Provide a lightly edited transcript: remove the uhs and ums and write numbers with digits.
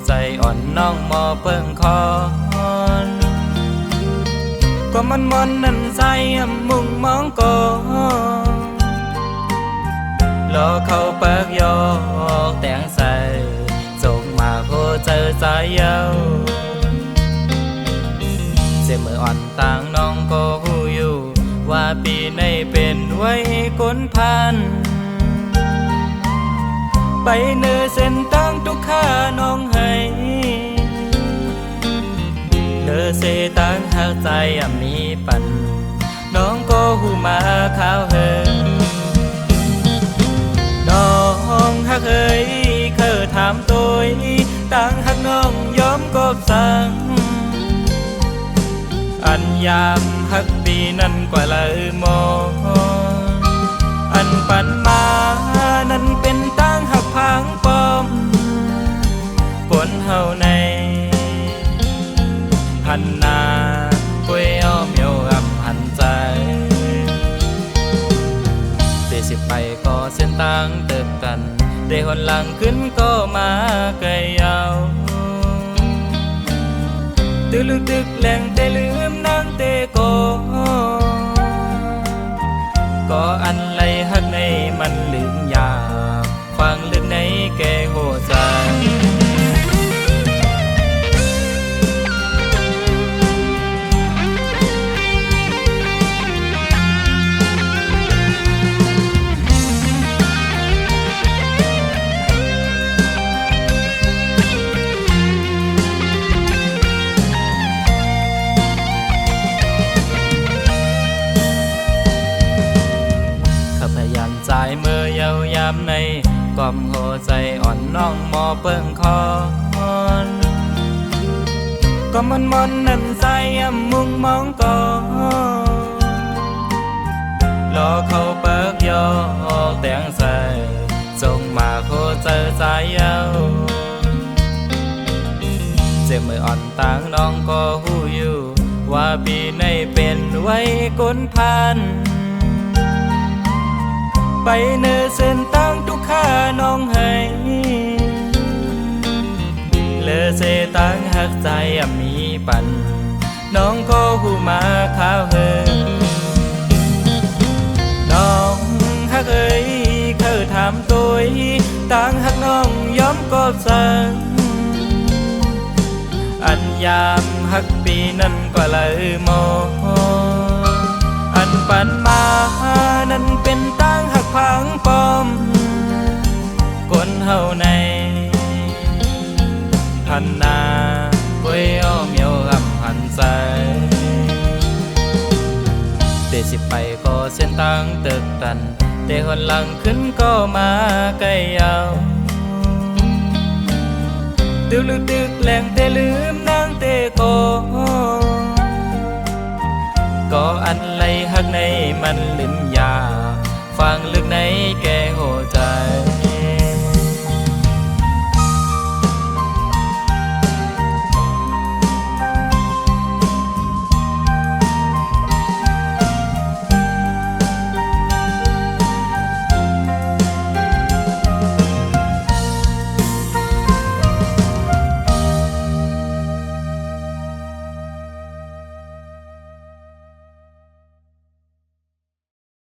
ใจอ่อนน้องมอเปิงคอนก็มันนั่นใจมุ่งมองก่อนรอเขาเปิกยอกแต่งใส่ส่งมาโคเจอใจเย้าเสียมืออ่อนต่างน้องก็หูอยู่ว่าปีในเป็นไว้ก้นพันไปเนื้อเส้นตั้งทุกข้าน้องให้เนื้อเสตั้งหักใจมีปันน้องก็หูมาข้าวเฮน้องหักเฮยเคยถามตัวตั้งหักน้องยอมกบสั่งอันยามหักปีนั้นกว่าละมออันปันมานั้นเป็นตั้งหักพังปอมปนเฮาในหันนาป่วยอ้อมเมียวหันใจเดสิไปก็เส้นตั้งเติบกันได้หนหลังขึ้นก็มาไกลยาวตึกลึกตึกแหล่งแต่ลืมนางเตก็อันไรหักในมันลืมยากฟังลึกในแก่หัวใจสายมือยาวยามในกล่อมหัวใจอ่อนน้องมอเปิงคอนก็มันนั่นใจมุ่งมองก่อนรอเขาเปิกยอกแต่งใส่ส่งมาโคเจอใจเย้าเจ็บมืออ่อนต่างน้องก็หูอยู่ว่าปีในเป็นไว้ก้นพันไปเนื้อเส้นตั้งทุกข้าน้องให้เลือเสตั้งหักใจมีปันน้องก็หูมาข้าวเฮน้องหักเอ้ยเคยถามตัวตั้งหักน้องยอมกบสั่งอันยามหักปีนั้นก็เลยมออันปันมานั้นเป็นตั้งหักพังปอมคนเฮาในพันนาป่วยอ้อมเมียวหันใจเดสิไปก็เส้นตั้งตึกตันแต่หนหลังขึ้นก็มาไกลยาวตึกลึกตึกแหล่งแต่